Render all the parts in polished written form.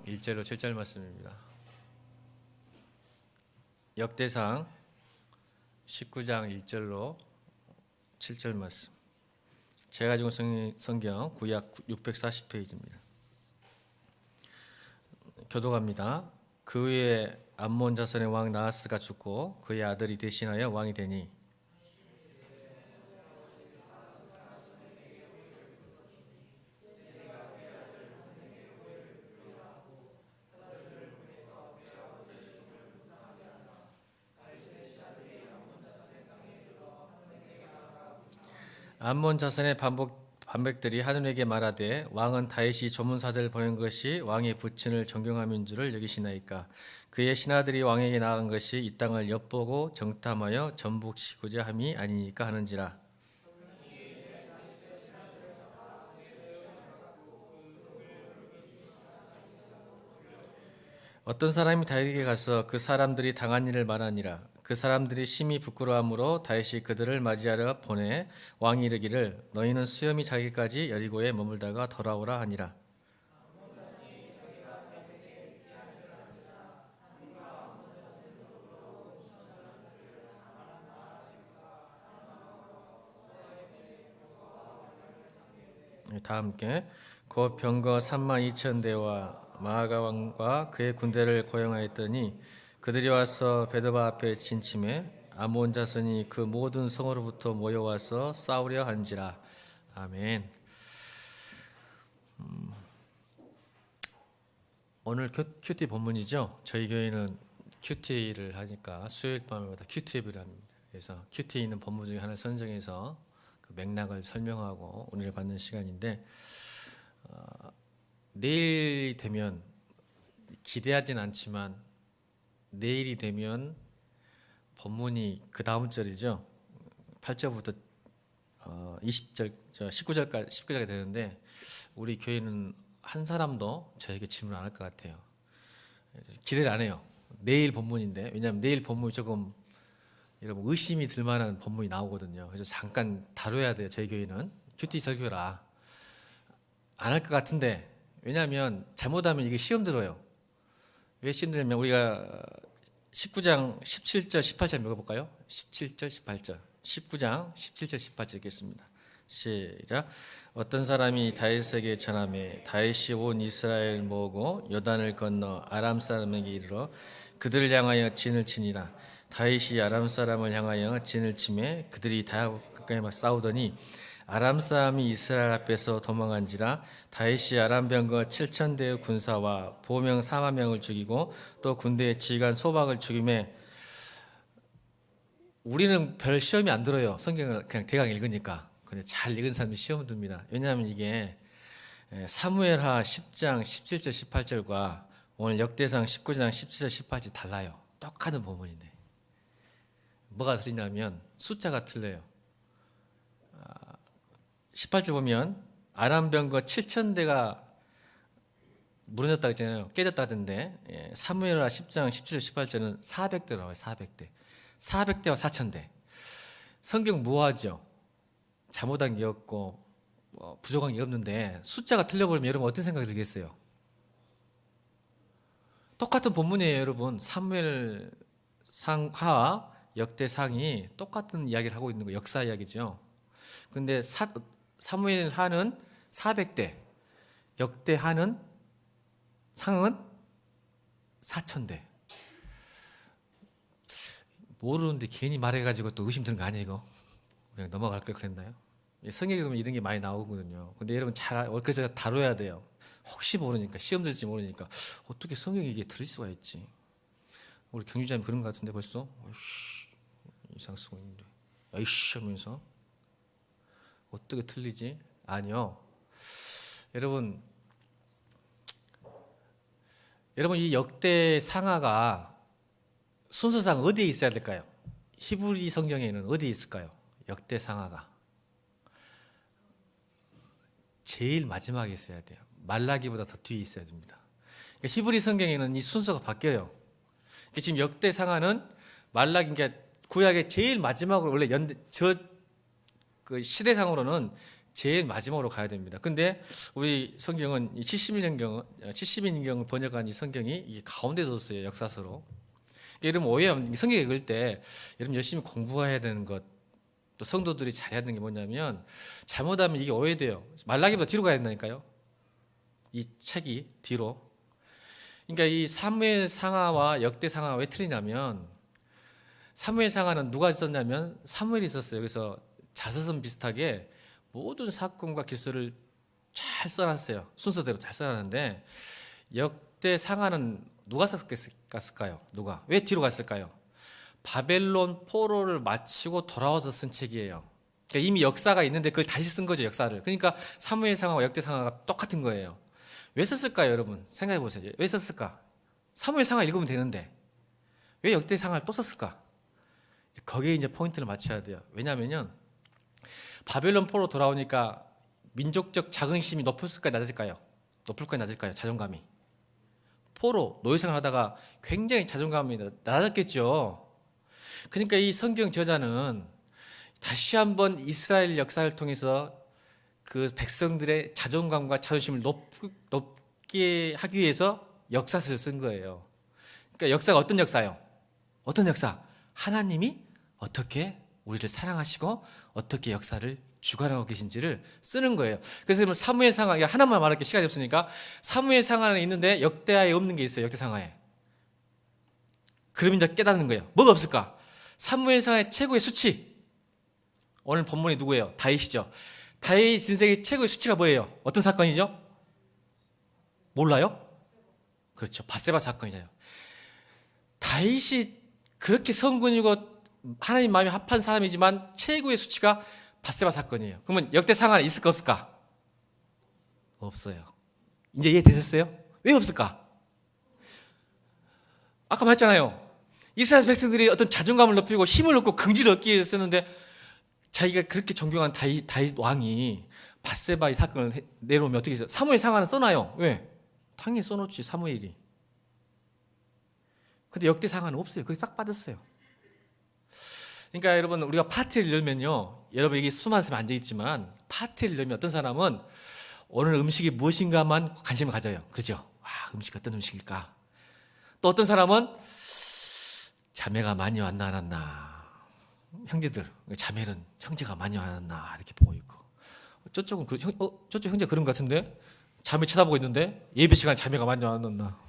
1절로 7절 말씀입니다. 역대상 19장 1절로 7절 말씀. 제가 가지고 성경 구약 640페이지입니다. 교독합니다. 그 후에 암몬 자손의 왕 나하스가 죽고 그의 아들이 대신하여 왕이 되니 암몬 자손의 반백들이 하느님에게 말하되 왕은 다윗이 조문사절을 보낸 것이 왕의 부친을 존경함인 줄을 여기시나이까. 그의 신하들이 왕에게 나아간 것이 이 땅을 엿보고 정탐하여 전복시고자 함이 아니니까 하는지라. 어떤 사람이 다윗에게 가서 그 사람들이 당한 일을 말하니라. 그 사람들이 심히 부끄러움으로 다윗이 그들을 맞이하러 보내 왕이 이르기를 너희는 수염이 자기까지 여리고에 머물다가 돌아오라 하니라. 다 함께. 곧 병거 32,000대와 마아가 왕과 그의 군대를 고용하였더니 그들이 와서 베드바 앞에 진침해 아몬 자손이 그 모든 성으로부터 모여와서 싸우려 한지라. 아멘. 오늘 큐티 본문이죠. 저희 교회는 큐티를 하니까 수요일 밤마다 큐티 예배를 합니다. 그래서 큐티에 있는 본문 중에 하나를 선정해서 그 맥락을 설명하고 은혜를 받는 시간인데, 내일 되면 기대하진 않지만 내일이 되면 본문이 그 다음 절이죠. 8절부터 20절, 19절까지 되는데 우리 교회는 한 사람도 저에게 질문 안 할 것 같아요. 기대를 안 해요. 내일 본문인데, 왜냐하면 내일 본문이 조금 여러분 의심이 들 만한 본문이 나오거든요. 그래서 잠깐 다뤄야 돼요. 저희 교회는 큐티 설교라 안 할 것 같은데, 왜냐하면 잘못하면 이게 시험 들어요. 왜 시험 들냐면 우리가 19장 17절 18절 읽어볼까요? 17절 18절 19장 17절 18절 읽겠습니다. 시작. 어떤 사람이 다윗에게 전하매 다윗이 온 이스라엘 모으고 요단을 건너 아람 사람에게 이르러 그들을 향하여 진을 치니라. 다윗이 아람 사람을 향하여 진을 치매 그들이 다 가까이 막 싸우더니 아람 사람이 이스라엘 앞에서 도망한지라. 다윗이 아람 병거 7,000대의 군사와 보명 4만 명을 죽이고 또 군대의 지휘관 소박을 죽임에. 우리는 별 시험이 안 들어요. 성경을 그냥 대강 읽으니까. 근데 잘 읽은 사람이 시험 듭니다. 왜냐하면 이게 사무엘하 10장 17절 18절과 오늘 역대상 19장 17절 18절이 달라요. 똑같은 본문인데 뭐가 틀리냐면 숫자가 틀려요. 18절 보면 아람 병거 7,000대가 무너졌다고 했잖아요. 깨졌다 하던데, 사무엘하 10장 17절 18절은 400대 나와요. 400대 400대와 4,000대. 성경 무화하죠. 잘못한 게 없고 부족한 게 없는데 숫자가 틀려버리면 여러분 어떤 생각이 들겠어요? 똑같은 본문이에요. 여러분 사무엘 상하 역대상이 똑같은 이야기를 하고 있는 거, 역사 이야기죠. 근데 사무엘 하는 400대, 역대 하는 상은 4,000대. 모르는데 괜히 말해가지고 또 의심 드는 거 아니에요, 이거? 그냥 넘어갈 걸 그랬나요? 성경에 보면 이런 게 많이 나오거든요. 근데 여러분 그래서 다뤄야 돼요. 혹시 모르니까, 시험 들지 모르니까 어떻게 성경이 이게 들을 수가 있지? 우리 경주자님 그런 것 같은데 벌써? 어이씨, 이상 쓰고 있는데 아이씨 하면서 어떻게 틀리지? 아니요. 여러분 이 역대 상하가 순서상 어디에 있어야 될까요? 히브리 성경에는 어디에 있을까요? 역대 상하가 제일 마지막에 있어야 돼요. 말라기보다 더 뒤에 있어야 됩니다. 그러니까 히브리 성경에는 이 순서가 바뀌어요. 그러니까 지금 역대 상하는 말라기, 그러니까 구약의 제일 마지막으로 원래 그 시대상으로는 제일 마지막으로 가야 됩니다. 근데 우리 성경은 이 70인경 번역한 이 성경이 이게 가운데 뒀어요. 역사서로. 여러분 오해하면 성경 읽을 때 여러분 열심히 공부해야 되는 것, 또 성도들이 잘해야 되는 게 뭐냐면 잘못하면 이게 오해돼요. 말라기보다 뒤로 가야 된다니까요. 이 책이 뒤로. 그러니까 이 사무엘 상하와 역대 상하가 왜 틀리냐면 사무엘 상하는 누가 있었냐면 사무엘이 있었어요. 그래서 자서전 비슷하게 모든 사건과 기술을 잘 써놨어요. 순서대로 잘 써놨는데 역대 상하는 누가 썼을까요? 누가? 왜 뒤로 갔을까요? 바벨론 포로를 마치고 돌아와서 쓴 책이에요. 그러니까 이미 역사가 있는데 그걸 다시 쓴 거죠, 역사를. 그러니까 사무엘 상하와 역대 상하가 똑같은 거예요. 왜 썼을까요, 여러분? 생각해 보세요. 왜 썼을까? 사무엘 상하 읽으면 되는데 왜 역대 상하를 또 썼을까? 거기에 이제 포인트를 맞춰야 돼요. 왜냐하면요, 바벨론 포로 돌아오니까 민족적 자긍심이 높을까요, 낮을까요? 높을까요, 낮을까요? 자존감이. 포로 노예생활 하다가 굉장히 자존감이 낮았겠죠. 그러니까 이 성경 저자는 다시 한번 이스라엘 역사를 통해서 그 백성들의 자존감과 자존심을 높게 하기 위해서 역사서를 쓴 거예요. 그러니까 역사가 어떤 역사요? 어떤 역사? 하나님이 어떻게 우리를 사랑하시고 어떻게 역사를 주관하고 계신지를 쓰는 거예요. 그래서 사무엘 상하, 하나만 말할 게 시간이 없으니까 사무엘 상하는 있는데 역대하에 없는 게 있어요. 역대 상하에. 그러면 이제 깨닫는 거예요. 뭐가 없을까? 사무엘 상하의 최고의 수치. 오늘 본문이 누구예요? 다윗이죠. 다윗 인생의 최고의 수치가 뭐예요? 어떤 사건이죠? 몰라요? 그렇죠. 밧세바 사건이잖아요. 다윗이 그렇게 성군이고 하나님 마음이 합한 사람이지만 최고의 수치가 밧세바 사건이에요. 그러면 역대 상하는 있을까 없을까? 없어요. 이제 이해되셨어요? 왜 없을까? 아까 말했잖아요. 이스라엘 백성들이 어떤 자존감을 높이고 힘을 얻고 긍지를 얻기 위해서 썼는데 자기가 그렇게 존경한 다윗 왕이 밧세바의 사건을 내려오면 어떻게 했어요? 사무엘 상하는 써놔요. 왜? 당연히 써놓지, 사무엘이. 근데 역대 상하는 없어요. 그게 싹 빠졌어요. 그러니까 여러분, 우리가 파티를 열면요, 여러분 여기 수많은 사람이 앉아있지만 파티를 열면 어떤 사람은 오늘 음식이 무엇인가만 관심을 가져요. 그렇죠? 와, 음식 어떤 음식일까? 또 어떤 사람은 자매가 많이 왔나 안 왔나, 형제들, 자매는 형제가 많이 왔나 이렇게 보고 있고, 저쪽은 저쪽 형제 그런 것 같은데 자매 쳐다보고 있는데 예배 시간에 자매가 많이 왔나,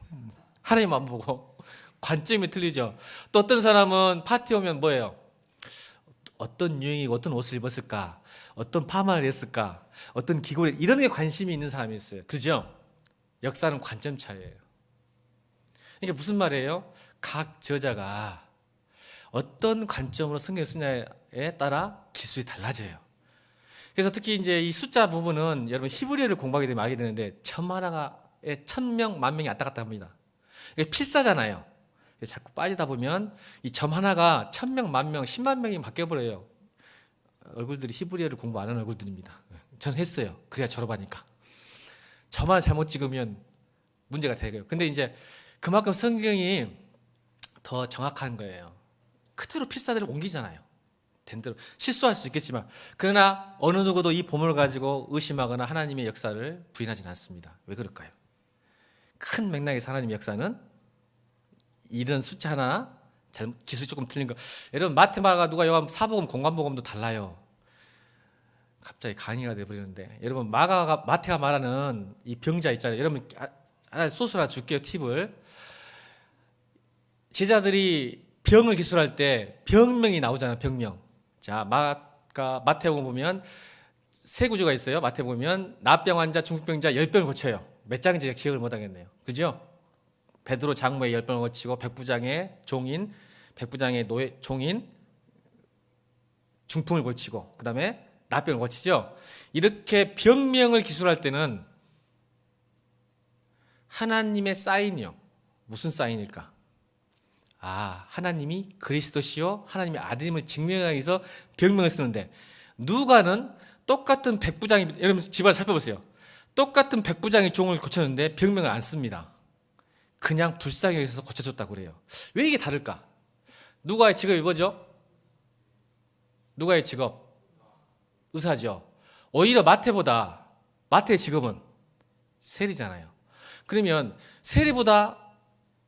하나님만 보고. 관점이 틀리죠. 또 어떤 사람은 파티 오면 뭐예요? 어떤 유행이고 어떤 옷을 입었을까, 어떤 파마를 했을까, 어떤 기골, 이런 게 관심이 있는 사람이 있어요. 그죠? 역사는 관점 차이예요. 이게 무슨 말이에요? 각 저자가 어떤 관점으로 성경을 쓰냐에 따라 기술이 달라져요. 그래서 특히 이제 이 숫자 부분은 여러분 히브리어를 공부하게 되면 알게 되는데 점 하나에 1000명, 10,000명이 왔다 갔다 합니다. 이게 필사잖아요. 자꾸 빠지다 보면 이 점 하나가 1000명, 10,000명, 10만 명이 바뀌어버려요. 얼굴들이 히브리어를 공부 안 하는 얼굴들입니다. 전 했어요. 그래야 졸업하니까. 저만 잘못 찍으면 문제가 되고요. 근데 이제 그만큼 성경이 더 정확한 거예요. 그대로 필사대로 옮기잖아요. 된 대로 실수할 수 있겠지만, 그러나 어느 누구도 이 보물을 가지고 의심하거나 하나님의 역사를 부인하지는 않습니다. 왜 그럴까요? 큰 맥락에서 하나님의 역사는 이런 숫자 하나, 기술이 조금 틀린 거. 여러분 마테마가 누가 요한 사복음, 공관복음도 달라요. 갑자기 강의가 돼버리는데, 여러분 마태가 말하는 이 병자 있잖아요. 여러분 소스 하나 줄게요. 팁을. 제자들이 병을 기술할 때 병명이 나오잖아요. 병명. 자, 마태복음 보면 세 구조가 있어요. 마태복음 보면 나병 환자, 중풍병자 10병을 고쳐요. 몇 장인지 제가 기억을 못 하겠네요. 그죠? 베드로 장모의 10병을 고치고, 백부장의 종인, 백부장의 종인 중풍을 고치고, 그 다음에 나병을 고치죠. 이렇게 병명을 기술할 때는 하나님의 사인이요. 무슨 사인일까? 아, 하나님이 그리스도시요 하나님의 아들임을 증명하기 위해서 병명을 쓰는데, 누가는 똑같은 백부장이, 여러분 집안 살펴보세요. 똑같은 백부장이 종을 고쳤는데 병명을 안 씁니다. 그냥 불쌍히 여기서 고쳐줬다고 그래요. 왜 이게 다를까? 누가의 직업이 뭐죠? 누가의 직업? 의사죠. 오히려 마태의 직업은 세리잖아요. 그러면 세리보다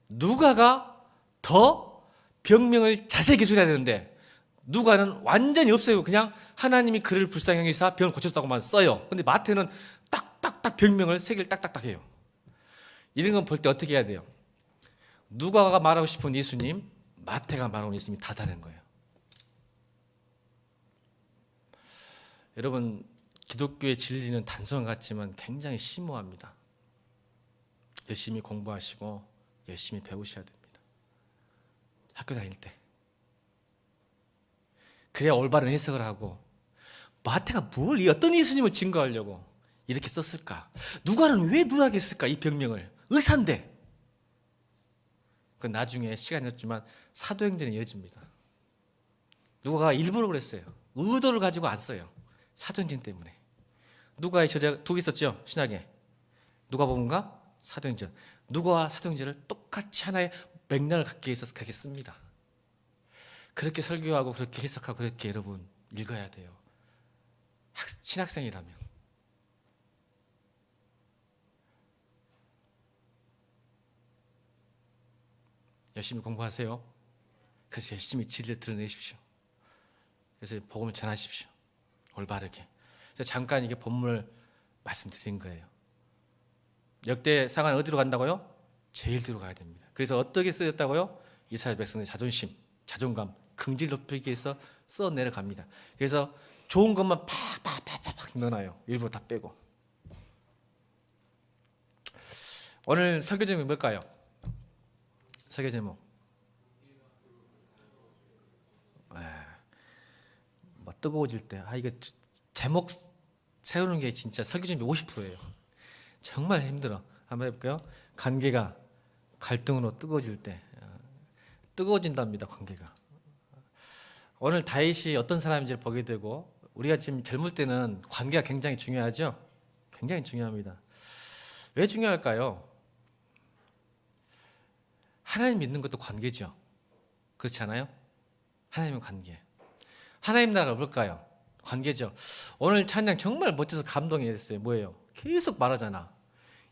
누가가 더 병명을 자세히 기술해야 되는데 누가는 완전히 없어요. 그냥 하나님이 그를 불쌍히 여기사 병을 고쳤다고만 써요. 근데 마태는 딱딱딱 병명을 세 개를 딱딱딱 해요. 이런 건 볼 때 어떻게 해야 돼요? 누가가 말하고 싶은 예수님, 마태가 말하는 예수님이 다 다른 거예요. 여러분, 기독교의 진리는 단순한 것 같지만 굉장히 심오합니다. 열심히 공부하시고 열심히 배우셔야 됩니다. 학교 다닐 때. 그래야 올바른 해석을 하고 마태가 어떤 예수님을 증거하려고 이렇게 썼을까? 누가는 왜 누락에 했을까? 이 병명을. 의사인데. 그건 나중에 시간이 없지만 사도행전에 이어집니다. 누가가 일부러 그랬어요. 의도를 가지고 안 써요. 사도행전 때문에. 누가의 저자 두 개 있었죠? 신약에. 누가복음과 사도행전. 누가와 사도행전을 똑같이 하나의 맥락을 갖기 위해서 그렇게 씁니다. 그렇게 설교하고 그렇게 해석하고 그렇게 여러분 읽어야 돼요. 신학생이라면. 열심히 공부하세요. 그래서 열심히 진리를 드러내십시오. 그래서 복음을 전하십시오. 올바르게. 그래서 잠깐 이게 본문을 말씀드린 거예요. 역대상은 어디로 간다고요? 제일 뒤로 가야 됩니다. 그래서 어떻게 쓰였다고요? 이스라엘 백성의 자존심, 자존감, 긍지를 높이기 위해서 써 내려갑니다. 그래서 좋은 것만 팍팍팍팍 넣어놔요. 일부러 다 빼고. 오늘 설교 제목이 뭘까요? 설교 제목. 뭐 뜨거워질 때. 이거 제목 세우는 게 진짜 설교 준비 50%예요. 정말 힘들어. 한번 해볼까요? 관계가 갈등으로 뜨거워질 때. 뜨거워진답니다, 관계가. 오늘 다윗이 어떤 사람인지를 보게 되고, 우리가 지금 젊을 때는 관계가 굉장히 중요하죠? 굉장히 중요합니다. 왜 중요할까요? 하나님 믿는 것도 관계죠. 그렇지 않아요? 하나님은 관계. 하나님 나라가 뭘까요? 관계죠. 오늘 찬양 정말 멋져서 감동이 됐어요. 뭐예요? 계속 말하잖아.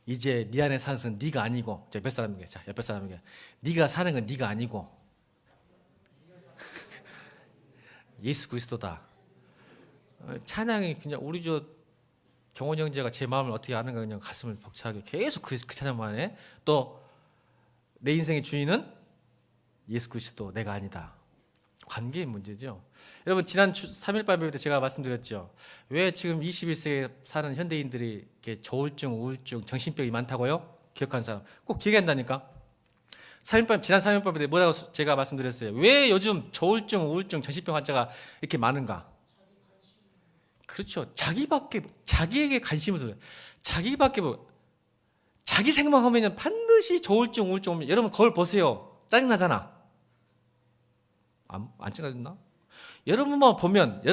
이제 네 안에 사는 것은 네가 아니고, 옆에 사람에게, 옆에 사람에게, 네가 사는 건 네가 아니고 예수 그리스도다. 찬양이 그냥 우리 경원 형제가 제 마음을 어떻게 아는가 그냥 가슴을 벅차게 계속 그 찬양만 해. 또 내 인생의 주인은 예수 그리스도, 내가 아니다. 관계의 문제죠. 여러분 지난 3일 밤에 제가 말씀드렸죠. 왜 지금 21세기에 사는 현대인들이 이렇게 조울증, 우울증, 정신병이 많다고요? 기억하는 사람 꼭 기억한다니까. 지난 3일 밤에 뭐라고 제가 말씀드렸어요. 왜 요즘 조울증, 우울증, 정신병 환자가 이렇게 많은가? 그렇죠. 자기에게 관심을 둬요. 자기 생각하면 반드시 조울증, 우울증 오면 여러분 거울 보세요. 짜증나잖아. 안 짜증나? 여러분만 보면,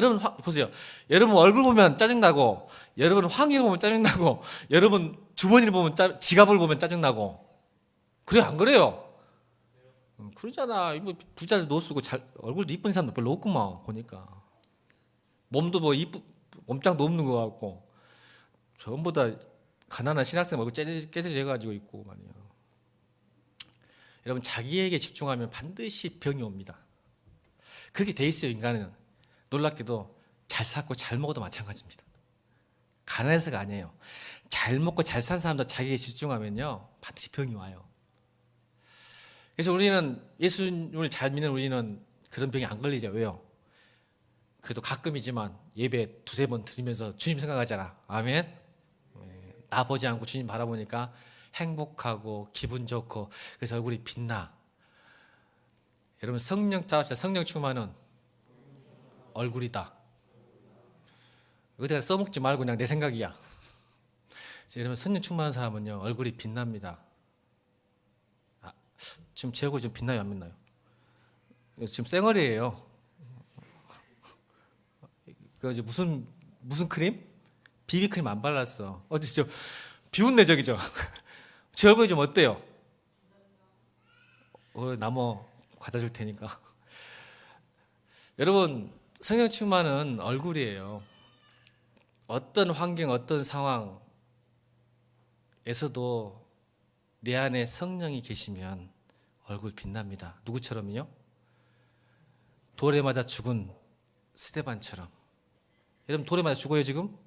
보세요. 여러분 얼굴 보면 짜증나고, 여러분 환경 보면 짜증나고, 여러분 주머니를 보면 지갑을 보면 짜증나고. 그래요, 안 그래요? 그러잖아. 뭐 부자들 옷 쓰고 얼굴도 이쁜 사람도 별로 없구만, 보니까. 몸도 몸짱도 없는 것 같고. 전부 다 가난한 신학생 얼굴 깨져져가지고 있고 말이야. 여러분 자기에게 집중하면 반드시 병이 옵니다. 그렇게 돼 있어요. 인간은. 놀랍게도 잘 샀고 잘 먹어도 마찬가지입니다. 가난해서가 아니에요. 잘 먹고 잘 산 사람도 자기에게 집중하면요 반드시 병이 와요. 그래서 우리는 예수님을 잘 믿는 우리는 그런 병이 안 걸리죠. 왜요? 그래도 가끔이지만 예배 두세 번 드리면서 주님 생각하잖아. 아멘. 나 보지 않고 주님 바라보니까 행복하고 기분 좋고 그래서 얼굴이 빛나. 여러분 성령 충만은 얼굴이다. 어디다 써먹지 말고 그냥 내 생각이야. 그래서 여러분 성령 충만한 사람은요 얼굴이 빛납니다. 지금 제 얼굴 좀 빛나요, 안 빛나요? 지금 쌩얼이에요. 그 무슨 크림? 비비크림 안 발랐어. 어디죠? 비웃네 저기죠. 제 얼굴이 좀 어때요? 나무 갖다 줄 테니까. 여러분 성령 충만은 얼굴이에요. 어떤 환경, 어떤 상황에서도 내 안에 성령이 계시면 얼굴 빛납니다. 누구처럼요? 돌에 맞아 죽은 스데반처럼. 여러분 돌에 맞아 죽어요 지금?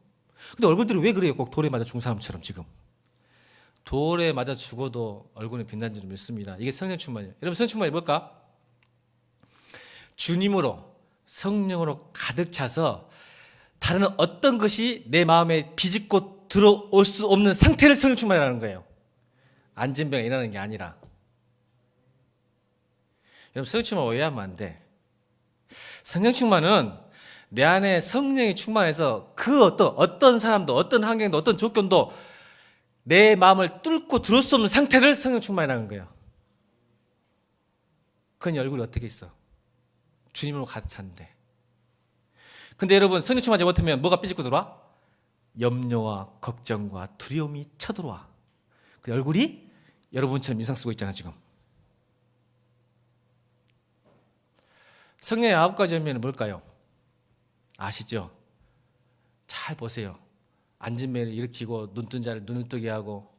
근데 얼굴들이 왜 그래요? 꼭 돌에 맞아 죽은 사람처럼 지금. 돌에 맞아 죽어도 얼굴이 빛난 줄 믿습니다. 이게 성령 충만이에요. 여러분 성령 충만이 뭘까? 주님으로 성령으로 가득 차서 다른 어떤 것이 내 마음에 비집고 들어올 수 없는 상태를 성령 충만이라는 거예요. 안진병이 일어나는 게 아니라. 여러분 성령 충만 오해하면 안 돼. 성령 충만은 내 안에 성령이 충만해서 그 어떤 사람도 어떤 환경도 어떤 조건도 내 마음을 뚫고 들어올 수 없는 상태를 성령 충만이라는 거예요. 그건 얼굴이 어떻게 있어? 주님으로 가득 찼는데. 근데 여러분 성령 충만하지 못하면 뭐가 삐집고 들어와? 염려와 걱정과 두려움이 쳐들어와. 그 얼굴이 여러분처럼 인상 쓰고 있잖아 지금. 성령의 9가지 열매는 뭘까요? 아시죠? 잘 보세요. 앉은 매를 일으키고 눈뜬 자를 눈을 뜨게 하고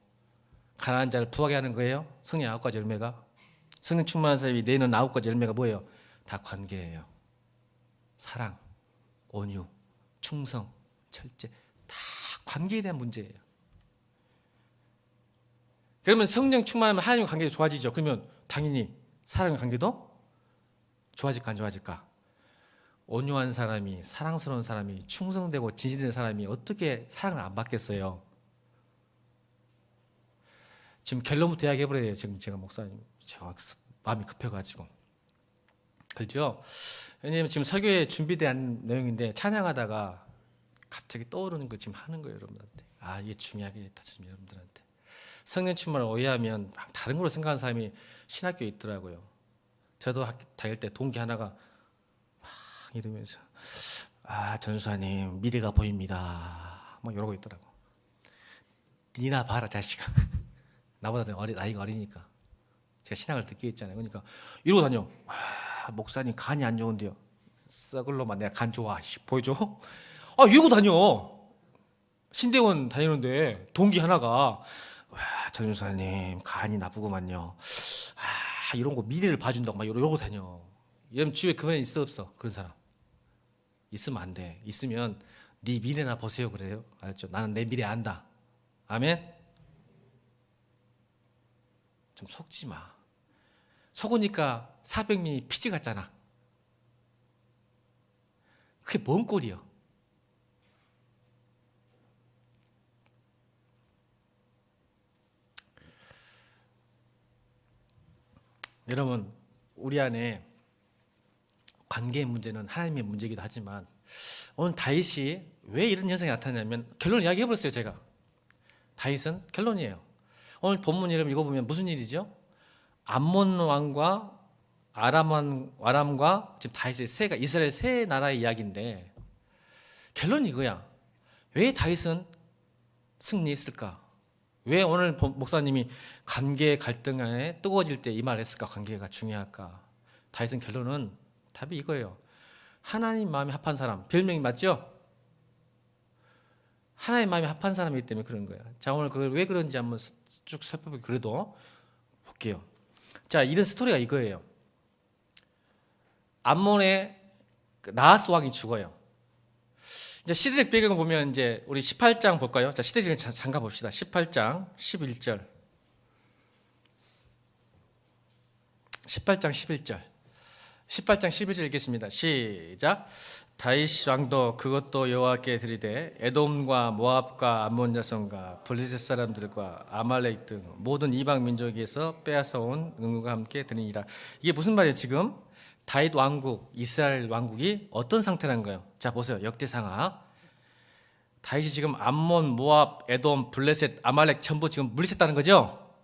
가난한 자를 부하게 하는 거예요. 성령의 9가지 열매가. 성령 충만한 사람이 내는 9가지 열매가 뭐예요? 다 관계예요. 사랑, 온유, 충성, 절제, 다 관계에 대한 문제예요. 그러면 성령 충만하면 하나님과 관계도 좋아지죠. 그러면 당연히 사랑의 관계도 좋아질까 안 좋아질까? 온유한 사람이, 사랑스러운 사람이, 충성되고 진실된 사람이 어떻게 사랑을 안 받겠어요? 지금 결론부터 이야기해버려야 돼요. 지금 제가 목사님, 제가 마음이 급해가지고. 그렇죠? 왜냐면 지금 설교에 준비된 내용인데 찬양하다가 갑자기 떠오르는 거 지금 하는 거예요, 여러분들한테. 아, 이게 중요하겠다, 지금 여러분들한테. 성령 충만을 오해하면 다른 걸로 생각하는 사람이 신학교에 있더라고요. 저도 학교 다닐 때 동기 하나가 막 이러면서 전수사님 미래가 보입니다. 막 이러고 있더라고. 니나 봐라 자식아. 나보다 나이가 어리니까. 제가 신학을 듣게 했잖아요. 그러니까 이러고 다녀. 목사님 간이 안 좋은데요. 썩을로만 내가 간 좋아. 보여줘. 이러고 다녀. 신대원 다니는데 동기 하나가 전수사님 간이 나쁘구만요. 이런 거 미래를 봐준다고 막 이러고 다녀. 이러면 주위에 그만 있어 없어? 그런 사람 있으면 안 돼. 있으면 네 미래나 보세요 그래요. 알았죠? 나는 내 미래 안다. 아멘. 좀 속지 마. 속으니까 400명이 피지 같잖아. 그게 뭔 꼴이요? 여러분 우리 안에 관계의 문제는 하나님의 문제이기도 하지만 오늘 다윗이 왜 이런 현상이 나타나냐면 결론을 이야기해버렸어요. 제가 다윗은 결론이에요. 오늘 본문 이름 읽어보면 무슨 일이죠? 암몬 왕과 아람과 지금 다윗의 이스라엘 세 나라의 이야기인데 결론이 이거야. 왜 다윗은 승리했을까? 왜 오늘 목사님이 관계 갈등에 뜨거워질 때 이 말을 했을까? 관계가 중요할까? 다윗은 결론은 답이 이거예요. 하나님 마음이 합한 사람. 별명이 맞죠? 하나님 마음이 합한 사람이기 때문에 그런 거야. 자, 오늘 그걸 왜 그런지 한번 쭉 살펴보고 그래도 볼게요. 자, 이런 스토리가 이거예요. 암몬의 나하스 왕이 죽어요. 이제 시대적 배경을 보면 이제 우리 18장 볼까요? 자, 시대적을 잠깐 봅시다. 18장 11절. 18장 11절. 18장 11절 읽겠습니다. 시작. 다윗 왕도 그것도 여호와께 드리되 에돔과 모압과 암몬 자손과 블레셋 사람들과 아말렉 등 모든 이방 민족에서 빼앗아온 은구가 함께 드리니라. 이게 무슨 말이에요? 지금 다윗 왕국, 이스라엘 왕국이 어떤 상태라는 거예요? 자, 보세요. 역대상하. 다윗이 지금 암몬, 모압, 에돔, 블레셋, 아말렉 전부 지금 물리쳤다는 거죠?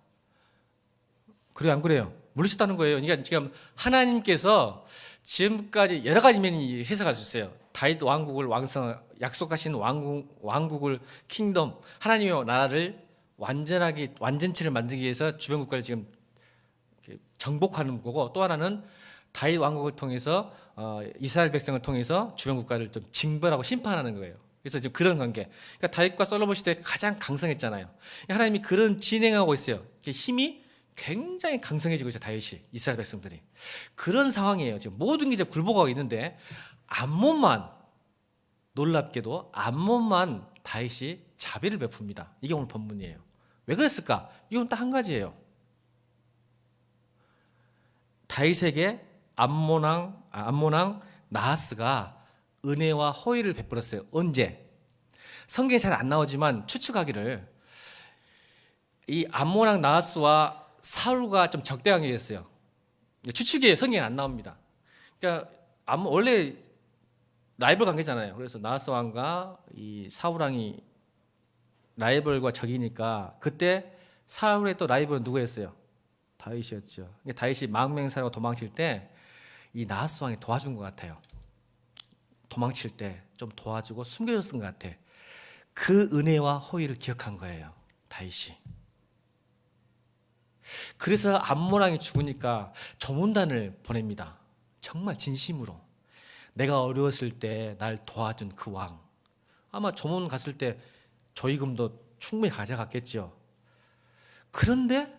그래요, 안 그래요? 물리쳤다는 거예요. 그러니까 지금 하나님께서 지금까지 여러 가지 면이 해석할 수 있어요. 다윗 왕국을 약속하신 왕국을 킹덤, 하나님의 나라를 완전체를 만들기 위해서 주변 국가를 지금 정복하는 거고, 또 하나는 다윗 왕국을 통해서 이스라엘 백성을 통해서 주변 국가를 좀 징벌하고 심판하는 거예요. 그래서 지금 그런 관계. 그러니까 다윗과 솔로몬 시대 가장 강성했잖아요. 하나님이 그런 진행하고 있어요. 힘이 굉장히 강성해지고 있어요. 다윗이, 이스라엘 백성들이. 그런 상황이에요. 지금 모든 게 이제 굴복하고 있는데 암몬만, 놀랍게도 암몬만 다윗이 자비를 베풉니다. 이게 오늘 본문이에요. 왜 그랬을까? 이건 딱 한 가지예요. 다윗에게 암몬왕 나하스가 은혜와 호의를 베풀었어요. 언제? 성경에 잘 안 나오지만 추측하기를 이 암몬왕 나하스와 사울과 좀 적대 관계였어요. 추측이에요. 성경에 안 나옵니다. 그러니까 원래 라이벌 관계잖아요. 그래서 나하스 왕과 이 사울 왕이 라이벌과 적이니까 그때 사울의 또 라이벌은 누구였어요? 다윗이었죠. 다윗이 망명사로 도망칠 때 이 나하스 왕이 도와준 것 같아요. 도망칠 때 좀 도와주고 숨겨줬던 것 같아. 그 은혜와 호의를 기억한 거예요. 다윗이. 그래서 암몬 왕이 죽으니까 조문단을 보냅니다. 정말 진심으로. 내가 어려웠을 때 날 도와준 그 왕. 아마 조문 갔을 때 조의금도 충분히 가져갔겠죠. 그런데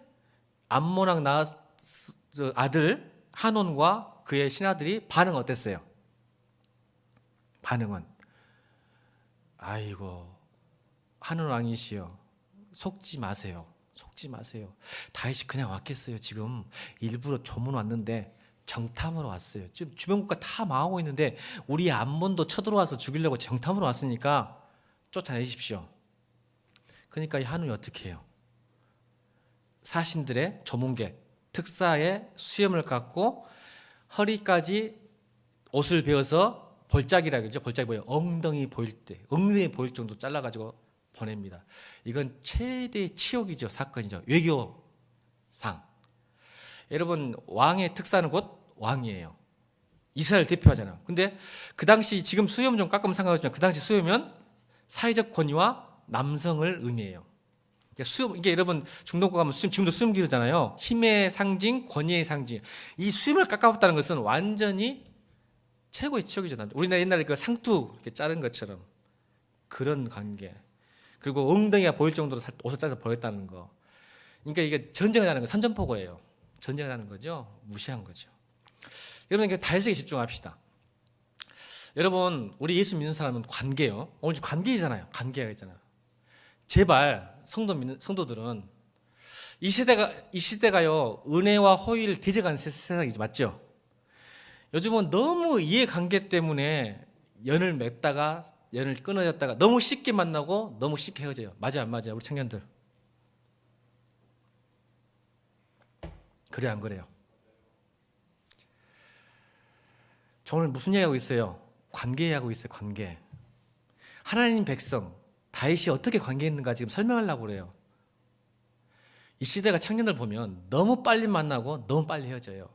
암몬 왕 나하스 아들 한온과 그의 신하들이 반응은 어땠어요? 반응은 아이고 한온 왕이시여 속지 마세요. 속지 마세요. 다윗이 그냥 왔겠어요. 지금 일부러 조문 왔는데 정탐으로 왔어요. 지금 주변 국가 다 망하고 있는데 우리 암몬도 쳐들어와서 죽이려고 정탐으로 왔으니까 쫓아내십시오. 그러니까 이 한온이 어떻게 해요? 사신들의 조문객 특사의 수염을 갖고 허리까지 옷을 베어서 볼짝이라고 그러죠. 볼짝이 뭐예요? 엉덩이 보일 때, 엉덩이 보일 정도 잘라가지고 보냅니다. 이건 최대의 치욕이죠. 사건이죠. 외교상. 여러분 왕의 특사는 곧 왕이에요. 이스라엘 대표하잖아요. 근데 그 당시 지금 수염 좀 깎으면 상관없지만 그 당시 수염은 사회적 권위와 남성을 의미해요. 수염, 이게 여러분 중동국 가면 수염, 지금도 수염 기르잖아요. 힘의 상징, 권위의 상징. 이 수염을 깎아봤다는 것은 완전히 최고의 치욕이죠. 우리나라 옛날에 그 상투 이렇게 자른 것처럼 그런 관계. 그리고 엉덩이가 보일 정도로 옷을 짜서 버렸다는 거. 그러니까 이게 전쟁을 하는 거, 선전포고예요. 전쟁을 하는 거죠. 무시한 거죠. 여러분, 다윗에게 집중합시다. 여러분, 우리 예수 믿는 사람은 관계요. 오늘 관계이잖아요. 관계가 있잖아요. 제발 성도들은 이 시대가요 은혜와 호의를 대적하는 세상이죠. 맞죠? 요즘은 너무 이해관계 때문에 연을 맺다가 연을 끊어졌다가 너무 쉽게 만나고 너무 쉽게 헤어져요. 맞아 안 맞아요? 우리 청년들 그래 안 그래요? 저 오늘 무슨 얘기하고 있어요? 관계 얘기하고 있어요. 관계. 하나님 백성 다윗이 어떻게 관계했는가 지금 설명하려고 그래요. 이 시대가 청년들 보면 너무 빨리 만나고 너무 빨리 헤어져요.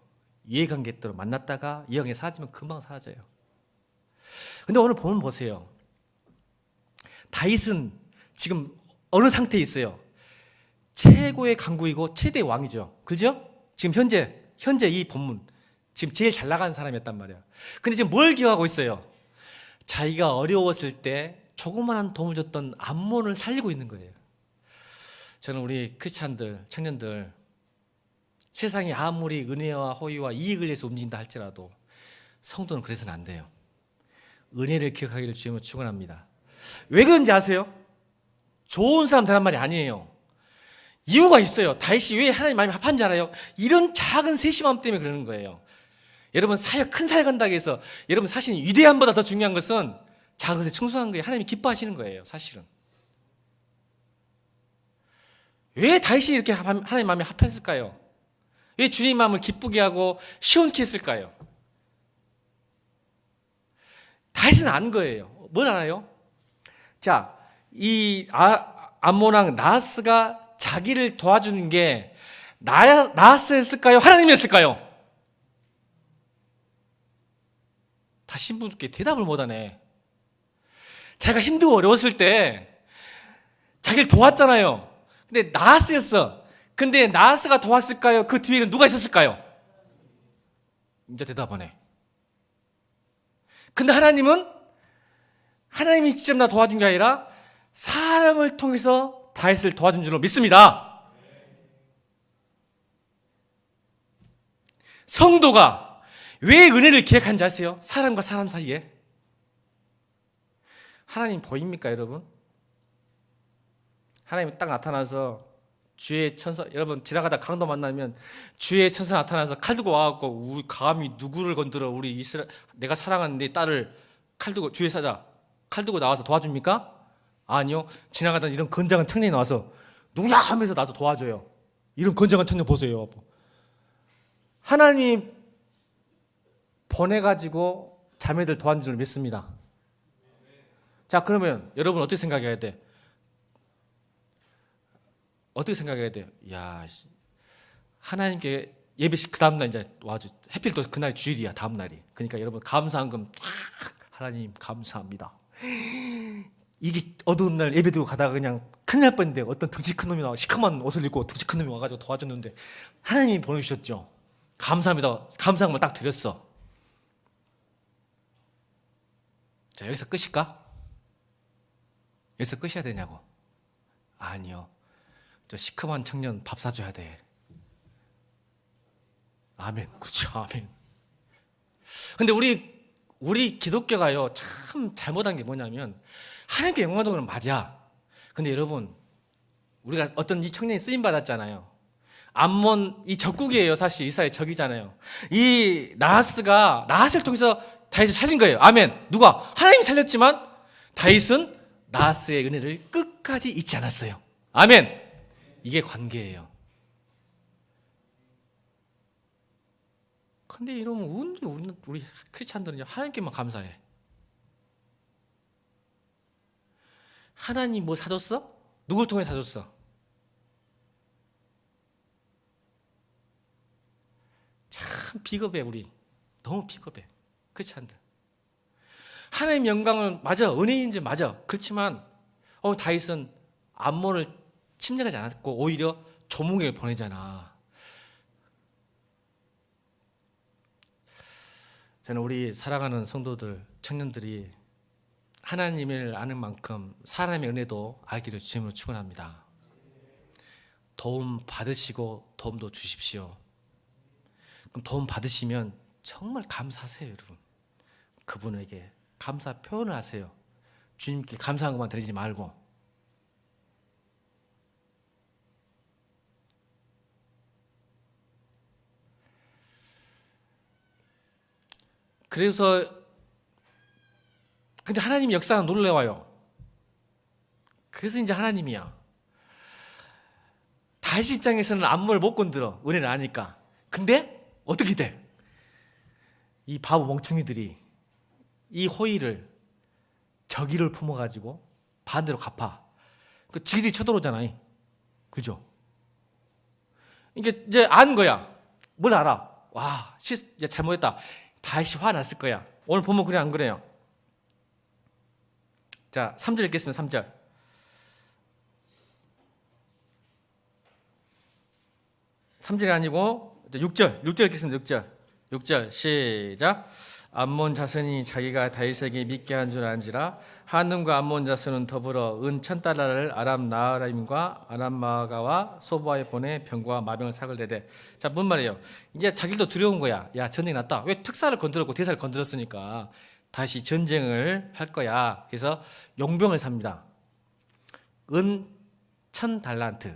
이해관계대로 만났다가 이해관계 사라지면 금방 사라져요. 근데 오늘 보면 보세요. 다윗은 지금 어느 상태에 있어요? 최고의 강국이고 최대의 왕이죠. 그죠? 지금 현재 이 본문 지금 제일 잘 나가는 사람이었단 말이에요. 근데 지금 뭘 기억하고 있어요? 자기가 어려웠을 때 조그마한 도움을 줬던 암몬을 살리고 있는 거예요. 저는 우리 크리스찬들, 청년들 세상이 아무리 은혜와 호의와 이익을 위해서 움직인다 할지라도 성도는 그래서는 안 돼요. 은혜를 기억하기를 주님으로 축원합니다. 왜 그런지 아세요? 좋은 사람 되란 말이 아니에요. 이유가 있어요. 다윗이 왜 하나님 마음이 합한지 알아요? 이런 작은 세심함 때문에 그러는 거예요. 여러분 큰 사역 한다고 해서 여러분 사실 위대함보다 더 중요한 것은 작은 것에 충성한 거예요. 하나님이 기뻐하시는 거예요. 사실은. 왜 다윗이 이렇게 하나님 마음에 합했을까요? 왜 주님 마음을 기쁘게 하고 시원케 했을까요? 다윗은 안 거예요. 뭘 알아요? 자, 이 암몬 왕 나하스가 자기를 도와주는 게 나하스였을까요? 하나님이었을까요? 다 신부께 대답을 못하네. 자기가 힘들고 어려웠을 때 자기를 도왔잖아요. 근데 나하스였어. 근데 나하스가 도왔을까요? 그 뒤에는 누가 있었을까요? 이제 대답하네. 근데 하나님은 하나님이 직접 나 도와준 게 아니라 사람을 통해서 다윗을 도와준 줄로 믿습니다. 성도가 왜 은혜를 기획한지 아세요? 사람과 사람 사이에. 하나님 보입니까, 여러분? 하나님이 딱 나타나서 주의 천사, 여러분 지나가다 강도 만나면 주의 천사 나타나서 칼 들고 와갖고 우리 감히 누구를 건드려, 우리 내가 사랑하는 내 딸을 칼 들고, 주의 사자 칼 들고 나와서 도와줍니까? 아니요. 지나가던 이런 건장한 청년이 나와서 누구야 하면서 나도 도와줘요. 이런 건장한 청년 보세요. 하나님이 보내가지고 자매들 도와준 줄 믿습니다. 자, 그러면 여러분 어떻게 생각해야 돼? 어떻게 생각해야 돼요? 야, 하나님께 예배식 그 다음날 이제 와주, 해필 또 그날 주일이야, 다음날이. 그러니까 여러분 감사한금 하나님 감사합니다. 이게 어두운 날 예배 드리고 가다가 그냥 큰일 날 뻔했는데 어떤 덩치 큰 놈이 나와, 시커먼 옷을 입고 덩치 큰 놈이 와가지고 도와줬는데 하나님이 보내주셨죠. 감사합니다. 감사한 걸 딱 드렸어. 자, 여기서 끝일까? 여기서 끝이야 되냐고? 아니요. 저 시커먼 청년 밥 사줘야 돼. 아멘. 그렇죠. 아멘. 근데 우리 기독교가요, 참 잘못한 게 뭐냐면, 하나님께 영광 돌리는 건 맞아. 근데 여러분, 우리가 어떤 이 청년이 쓰임 받았잖아요. 암몬, 이 적국이에요. 사실 이스라엘 적이잖아요. 이 나하스를 통해서 다윗을 살린 거예요. 아멘. 누가? 하나님이 살렸지만 다윗은 나하스의 은혜를 끝까지 잊지 않았어요. 아멘. 이게 관계예요. 근데 이러면 우리 크리스찬들은 하나님께만 감사해. 하나님 뭐 사줬어? 누굴 통해 사줬어? 참 비겁해. 우리 너무 비겁해, 크리스찬들. 하나님 영광은 맞아, 은혜인지 맞아. 그렇지만 다윗은 암몬을 침략하지 않았고 오히려 조문객을 보내잖아. 저는 우리 사랑하는 성도들, 청년들이 하나님을 아는 만큼 사람의 은혜도 알기를 주님으로 축원합니다. 도움 받으시고 도움도 주십시오. 그럼 도움 받으시면 정말 감사하세요, 여러분. 그분에게 감사 표현을 하세요. 주님께 감사한 것만 드리지 말고. 그래서 근데 하나님 역사가 놀라워요. 그래서 이제 하나님이야. 다윗 입장에서는 암몬을 못 건드려, 은혜를 아니까. 근데 어떻게 돼? 이 바보 멍충이들이 이 호의를, 저기를 품어가지고 반대로 갚아. 그 지들이 쳐들어오잖아. 그죠? 이게 이제 아는 거야. 뭘 알아? 와, 이제 잘못했다. 다시 화났을 거야. 오늘 보면 그래 안 그래요? 자, 3절 읽겠습니다. 3절. 3절이 아니고 6절 읽겠습니다. 6절 시작. 암몬 자손이 자기가 다윗에게 믿게 한 줄 안지라. 한눈과 암몬 자손은 더불어 은 1000달러를 아람 나하라임과 아람 마가와 소바에 보내 병과 마병을 삭을대되. 자, 뭔 말이에요? 이제 자기도 두려운 거야. 야, 전쟁이 났다. 왜 특사를 건드렸고 대사를 건드렸으니까 다시 전쟁을 할 거야. 그래서 용병을 삽니다. 은 1000달란트.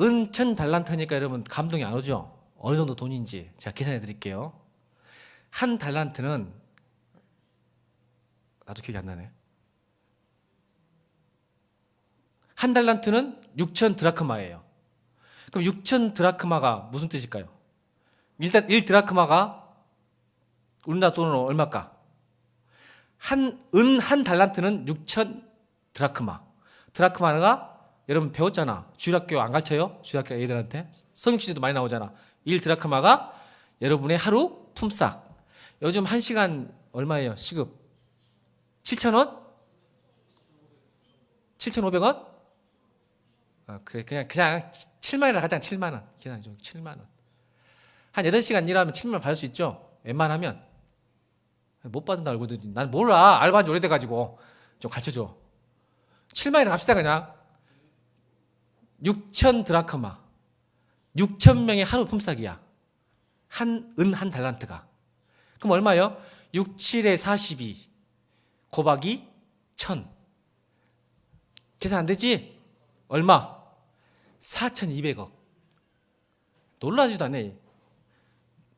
은 1000달란트니까 여러분 감동이 안 오죠? 어느 정도 돈인지 제가 계산해 드릴게요. 한 달란트는, 나도 기억이 안 나네. 한 달란트는 6천 드라크마예요. 그럼 6천 드라크마가 무슨 뜻일까요? 일단 1 드라크마가 우리나라 돈으로 얼마일까? 한 달란트는 6천 드라크마. 드라크마가 여러분 배웠잖아. 주일학교 안 가르쳐요? 주일학교 애들한테 성육시도 많이 나오잖아. 1 드라크마가 여러분의 하루 품삯. 요즘 1시간 얼마예요? 시급 7,000원? 7,500원? 그래, 그냥 7만원이라 하자. 7만원. 그냥 7만원. 한 8시간 일하면 7만원 받을 수 있죠? 웬만하면. 못 받는다 알고도 난 몰라. 알바한 지 오래돼가지고 좀 가르쳐줘. 7만이라 갑시다 그냥. 6천 드라크마. 6천 명의 하루 품삯이야. 은 한 달란트가. 그럼 얼마요? 6, 7에 42 곱하기 1000. 계산 안 되지? 얼마? 4,200억. 놀라지도 않네.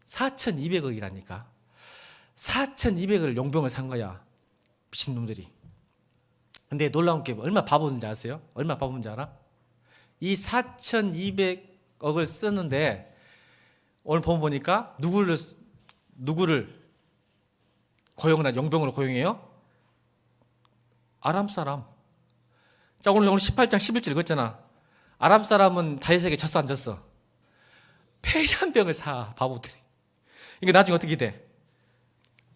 4,200억이라니까. 4,200억을 용병을 산 거야. 미친놈들이. 근데 놀라운 게 얼마 바보인지 아세요? 얼마 바보인지 알아? 이 4,200억을 쓰는데 오늘 보니까 누구를 고용을 용병으로 고용해요? 아람 사람. 자, 오늘 18장 11절 읽었잖아. 아람 사람은 다윗에게 졌어 안 졌어? 패잔병을 사, 바보들이. 이게 나중에 어떻게 돼?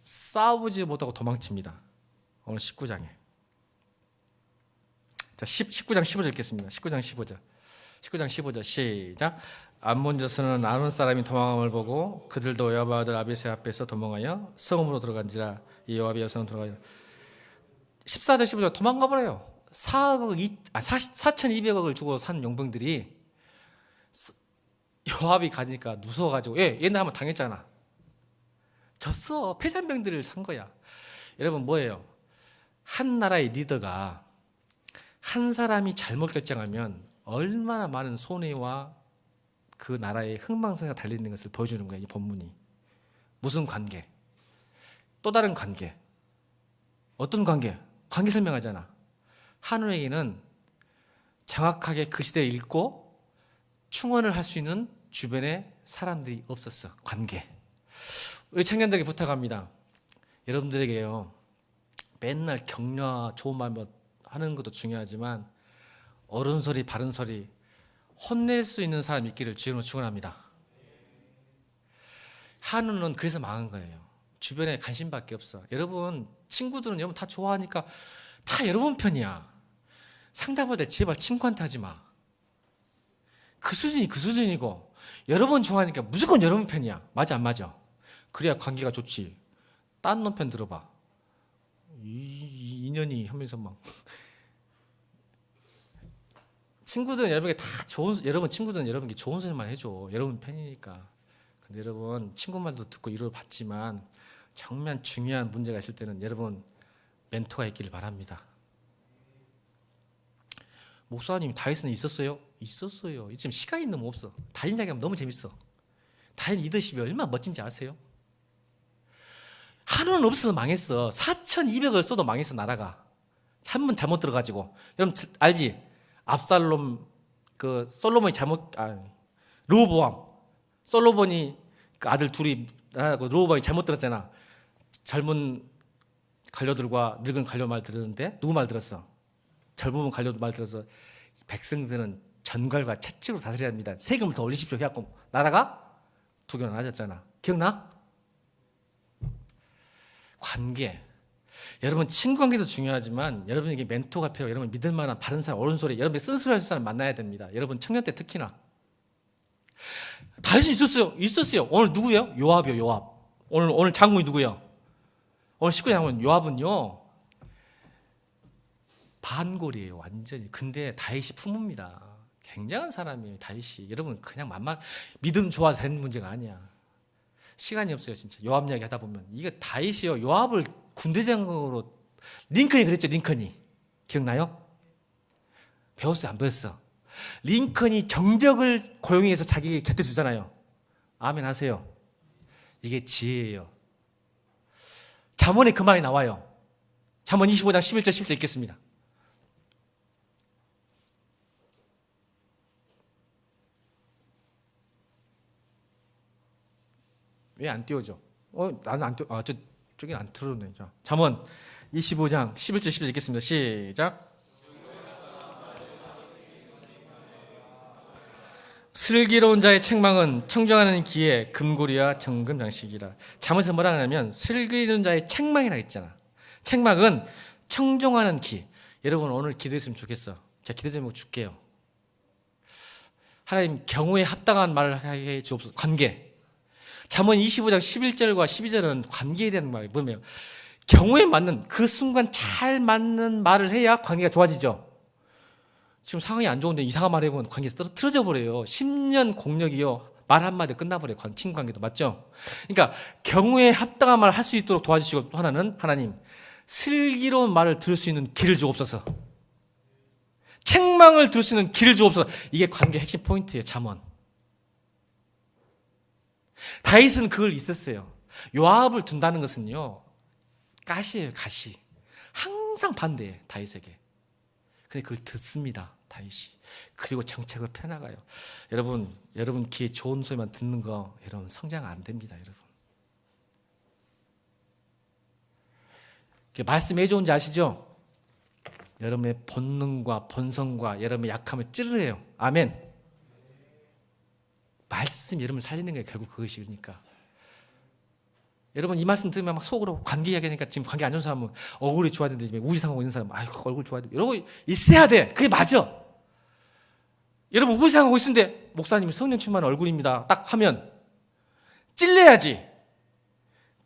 싸우지 못하고 도망칩니다. 오늘 19장에. 자, 19장 15절 읽겠습니다. 19장 15절. 19장 15절 시작. 암몬 자손은 아론 사람이 도망함을 보고 그들도 요압 아들 아비새 앞에서 도망하여 성읍으로 들어간지라. 이 요압의 여성은 들어가요. 14절 15절 도망가 버려요. 4,200억을 주고 산 용병들이 요압이 가니까 무서워가지고 얘는 한번 당했잖아. 졌어. 패잔병들을 산 거야. 여러분 뭐예요? 한 나라의 리더가 한 사람이 잘못 결정하면 얼마나 많은 손해와 그 나라의 흥망성쇠가 달려있는 것을 보여주는 거예요. 이 본문이. 무슨 관계? 또 다른 관계. 어떤 관계? 관계 설명하잖아. 한우에게는 정확하게 그 시대에 읽고 충원을 할 수 있는 주변에 사람들이 없었어. 관계. 우리 청년들에게 부탁합니다. 여러분들에게요, 맨날 격려 좋은 말 하는 것도 중요하지만 옳은 소리 바른 소리 혼낼 수 있는 사람 있기를 주님으로 축원합니다. 한우는 그래서 망한 거예요. 주변에 관심밖에 없어. 여러분 친구들은 여러분 다 좋아하니까 다 여러분 편이야. 상담할 때 제발 친구한테 하지 마. 그 수준이 그 수준이고 여러분 좋아하니까 무조건 여러분 편이야. 맞아 안 맞아? 그래야 관계가 좋지. 딴 놈 편 들어봐. 인연이 하면서 막 친구들은 여러분에게 다 여러분 친구들은 여러분께 좋은 소리만 해줘. 여러분 편이니까. 근데 여러분 친구 말도 듣고 위로를 받지만 정말 중요한 문제가 있을 때는 여러분 멘토가 있기를 바랍니다. 목사님 다윗은 있었어요? 있었어요. 지금 시간이 너무 없어. 다윗 이야기하면 너무 재밌어. 다윗 리더십이 얼마나 멋진지 아세요? 한우는 없어서 망했어. 4,200을 써도 망했어 나라가. 한 번 잘못 들어가지고. 여러분 알지? 압살롬 그 솔로몬이 르호보암 솔로몬이 그 아들 둘이 르호보암이 잘못 들었잖아. 젊은 관료들과 늙은 관료 말 들었는데 누구 말 들었어? 젊은 관료 말 들어서 백성들은 전갈과 채찍으로 다스려야 합니다. 세금을 더 올리십시오 해갖고 나라가 두 개나 낮았잖아. 기억나? 관계. 여러분 친구 관계도 중요하지만 여러분에게 멘토가 필요하고 여러분 믿을 만한 바른 사람, 옳은 소리, 여러분이 쓴소리 할 사람 만나야 됩니다. 여러분 청년 때 특히나. 다윗이 있었어요. 오늘 누구예요? 요압이요. 요압. 오늘 장군이 누구예요? 오늘 19장 장군 요압은요 반골이에요. 완전히. 근데 다윗이 품읍니다. 굉장한 사람이에요. 다윗이. 여러분 그냥 믿음 좋아서 되는 문제가 아니야. 시간이 없어요. 진짜 요압 이야기 하다 보면 이게 다윗이요 요압을 군대장으로 링컨이 그랬죠. 링컨이 기억나요? 배웠어요? 안 배웠어? 링컨이 정적을 고용해서 자기 곁에 두잖아요. 아멘 하세요. 이게 지혜예요. 잠언에 그 말이 나와요. 잠언 25장 11절 10절 읽겠습니다. 왜 안 띄워져? 나는 안 띄워. 저긴 안 틀어놓네. 자, 잠언 25장 11절 10절 읽겠습니다. 시작. 슬기로운 자의 책망은 청정하는 기에 금고리와 정금 장식이라. 잠언에서 뭐라 하냐면 슬기로운 자의 책망이라 했잖아. 책망은 청정하는 기. 여러분 오늘 기도했으면 좋겠어. 제가 기도 제목 줄게요. 하나님 경우에 합당한 말을 하게 주옵소서. 관계. 잠언 25장 11절과 12절은 관계에 대한 말이에요. 보면 경우에 맞는 그 순간 잘 맞는 말을 해야 관계가 좋아지죠. 지금 상황이 안 좋은데 이상한 말 해보면 관계가 틀어져 버려요. 10년 공력이요. 말 한마디 끝나버려요. 친구 관계도. 맞죠? 그러니까 경우에 합당한 말을 할 수 있도록 도와주시고, 또 하나는 하나님 슬기로운 말을 들을 수 있는 길을 주옵소서. 책망을 들을 수 있는 길을 주옵소서. 이게 관계 핵심 포인트예요. 잠언. 다윗은 그걸 있었어요. 요압을 둔다는 것은요, 가시예요. 가시. 항상 반대해 다윗에게. 근데 그걸 듣습니다. 다윗이. 그리고 정책을 펴나가요. 여러분 귀에 좋은 소리만 듣는 거 여러분 성장 안 됩니다. 여러분. 말씀이 왜 좋은지 아시죠? 여러분의 본능과 본성과 여러분의 약함을 찌르래요. 아멘. 말씀이 여러분을 살리는 게 결국 그것이. 그러니까 여러분 이 말씀 들으면 막 속으로 관계 이야기하니까, 지금 관계 안 좋은 사람은 얼굴이 좋아야 되는데, 지금 우울상하고 있는 사람은 아이고 얼굴 좋아야 돼. 여러분 있어야 돼. 그게 맞아. 여러분 우울상하고 있는데 목사님이 성령 충만한 얼굴입니다 딱 하면 찔려야지.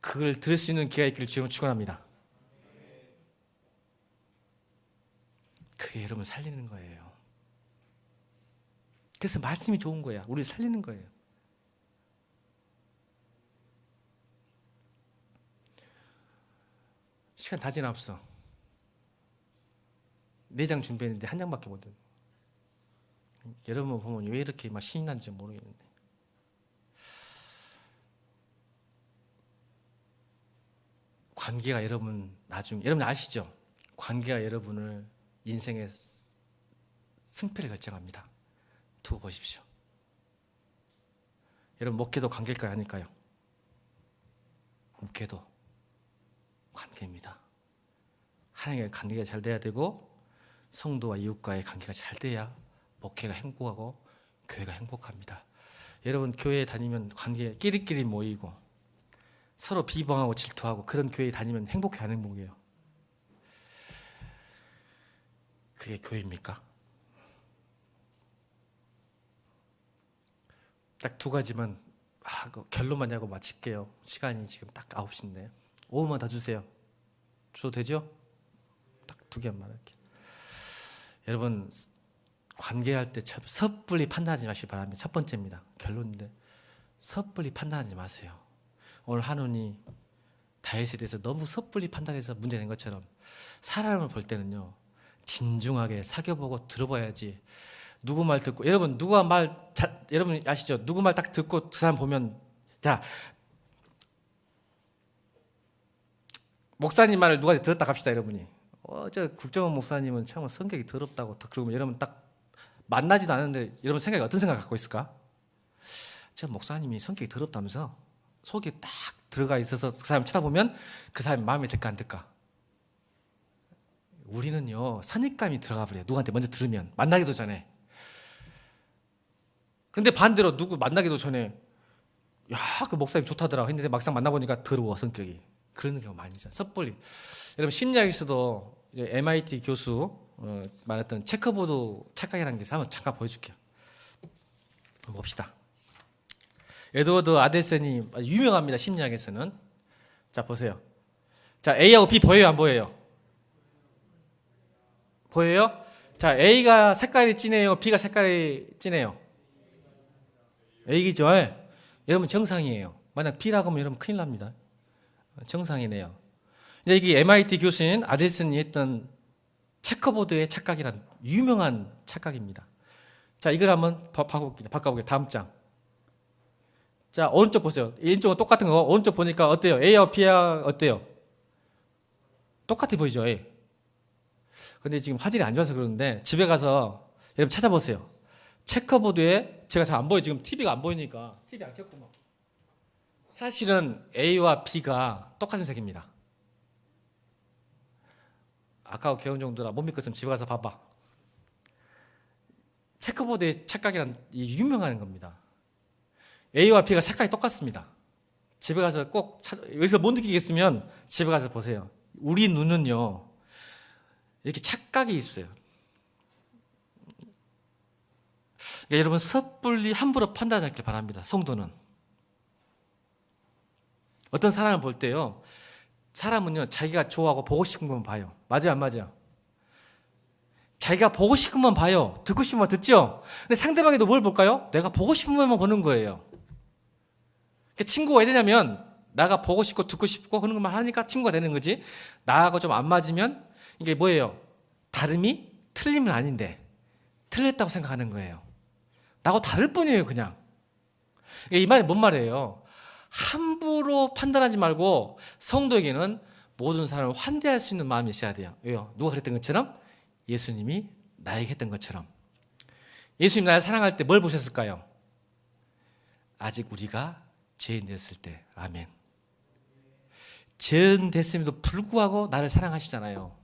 그걸 들을 수 있는 기회가 있기를 주님은 축원합니다. 그게 여러분 살리는 거예요. 그래서 말씀이 좋은 거야. 우리를 살리는 거예요. 시간 다 지났어. 4장 준비했는데 1장밖에 못 해. 여러분 보면 왜 이렇게 막 신이 난지 모르겠는데. 관계가 여러분 여러분 아시죠? 관계가 여러분을 인생의 승패를 결정합니다. 두고 보십시오. 여러분 목회도 관계일까요? 아닐까요? 목회도 관계입니다. 하나님과의 관계가 잘 돼야 되고, 성도와 이웃과의 관계가 잘 돼야 목회가 행복하고 교회가 행복합니다. 여러분 교회에 다니면 관계 끼리끼리 모이고 서로 비방하고 질투하고 그런 교회에 다니면 행복해 안 행복해요? 그게 교회입니까? 딱 2가지만 결론만 하고 마칠게요. 시간이 지금 딱 9시인데 5분만 더 주세요. 줘도 되죠? 딱 2개만 말할게요. 여러분 관계할 때 섣불리 판단하지 마시기 바랍니다. 첫 번째입니다. 결론인데 섣불리 판단하지 마세요. 오늘 한운이 다윗에 대해서 너무 섣불리 판단해서 문제된 것처럼 사람을 볼 때는요, 진중하게 사귀어보고 들어봐야지. 누구 말 듣고, 여러분 여러분 아시죠? 누구 말 딱 듣고 그 사람 보면, 자 목사님 말을 누가 들었다 갑시다. 여러분이 저 국정원 목사님은 참 성격이 더럽다고. 그러면 여러분 딱 만나지도 않았는데 여러분 생각이 어떤 생각 갖고 있을까? 저 목사님이 성격이 더럽다면서 속에 딱 들어가 있어서 그 사람 쳐다보면 그 사람이 마음에 들까 안 들까? 우리는요 선입감이 들어가 버려요. 누구한테 먼저 들으면, 만나기도 전에. 근데 반대로 누구 만나기도 전에 야 그 목사님 좋다더라 했는데 막상 만나보니까 더러워 성격이. 그런 경우 많이 있잖아요. 섣불리. 여러분 심리학에서도 이제 MIT 교수 말했던 체커보드 착각이라는 게 있어요. 한번 잠깐 보여줄게요. 한번 봅시다. 에드워드 아델센이 유명합니다. 심리학에서는. 자 보세요. 자 A하고 B 보여요 안 보여요? 보여요? 자 A가 색깔이 진해요? B가 색깔이 진해요? A겠죠? 여러분 정상이에요. 만약 B라고 하면 여러분 큰일 납니다. 정상이네요. 이제 이게 MIT 교수인 아델슨이 했던 체커보드의 착각이란 유명한 착각입니다. 자 이걸 한번 바꿔볼게요. 다음 장. 자 오른쪽 보세요. 왼쪽은 똑같은 거. 오른쪽 보니까 어때요? A와 B와 어때요? 똑같아 보이죠? A. 근데 지금 화질이 안 좋아서 그러는데 집에 가서 여러분 찾아보세요. 체커보드에 제가 잘 안 보여요. 지금 TV가 안 보이니까. TV 안 켰구만. 사실은 A와 B가 똑같은 색입니다. 아까 배운 정도라 못 믿겠으면 집에 가서 봐봐. 체커보드의 착각이란 유명한 겁니다. A와 B가 색깔이 똑같습니다. 집에 가서 꼭 여기서 못 느끼겠으면 집에 가서 보세요. 우리 눈은요 이렇게 착각이 있어요. 그러니까 여러분 섣불리 함부로 판단하지 않길 바랍니다. 성도는 어떤 사람을 볼 때요, 사람은요 자기가 좋아하고 보고 싶은 것만 봐요. 맞아요, 안 맞아요? 자기가 보고 싶은 것만 봐요. 듣고 싶은 것만 듣죠? 근데 상대방에도 뭘 볼까요? 내가 보고 싶은 것만 보는 거예요. 그러니까 친구가 왜 되냐면 나가 보고 싶고 듣고 싶고 그런 것만 하니까 친구가 되는 거지. 나하고 좀 안 맞으면 이게 뭐예요? 다름이 틀림은 아닌데 틀렸다고 생각하는 거예요. 나하고 다를 뿐이에요, 그냥. 이 말이 뭔 말이에요? 함부로 판단하지 말고 성도에게는 모든 사람을 환대할 수 있는 마음이 있어야 돼요. 왜요? 누가 그랬던 것처럼? 예수님이 나에게 했던 것처럼. 예수님 나를 사랑할 때 뭘 보셨을까요? 아직 우리가 죄인 됐을 때. 아멘. 죄인 됐음에도 불구하고 나를 사랑하시잖아요.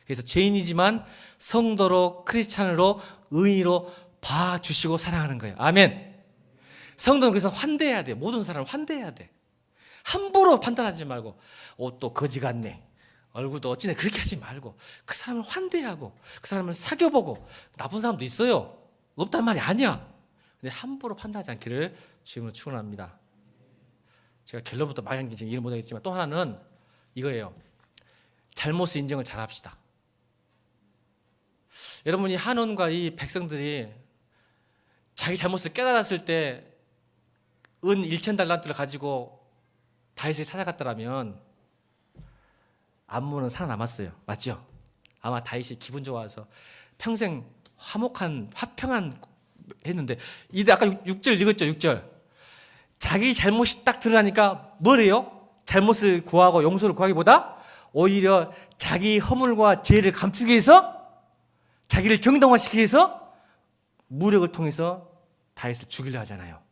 그래서 죄인이지만 성도로 크리스찬으로 의인으로 봐주시고 사랑하는 거예요. 아멘. 성도는 그래서 환대해야 돼. 모든 사람을 환대해야 돼. 함부로 판단하지 말고 옷도 거지 같네, 얼굴도 어찌네, 그렇게 하지 말고 그 사람을 환대하고 그 사람을 사귀어보고. 나쁜 사람도 있어요. 없단 말이 아니야. 근데 함부로 판단하지 않기를 주님으로 축원합니다. 제가 결론부터 많이 이해를 못하겠지만 또 하나는 이거예요. 잘못을 인정을 잘 합시다. 여러분이 한원과 이 백성들이 자기 잘못을 깨달았을 때 은 1,000달란트를 가지고 다윗을 찾아갔더라면 암몬은 살아남았어요. 맞죠? 아마 다윗이 기분 좋아서 평생 화평한 했는데, 이때 아까 6절 읽었죠? 6절. 자기 잘못이 딱 드러나니까 뭐래요? 잘못을 구하고 용서를 구하기보다 오히려 자기 허물과 죄를 감추기 위해서, 자기를 정당화시키기 위해서 무력을 통해서 다윗을 죽이려 하잖아요.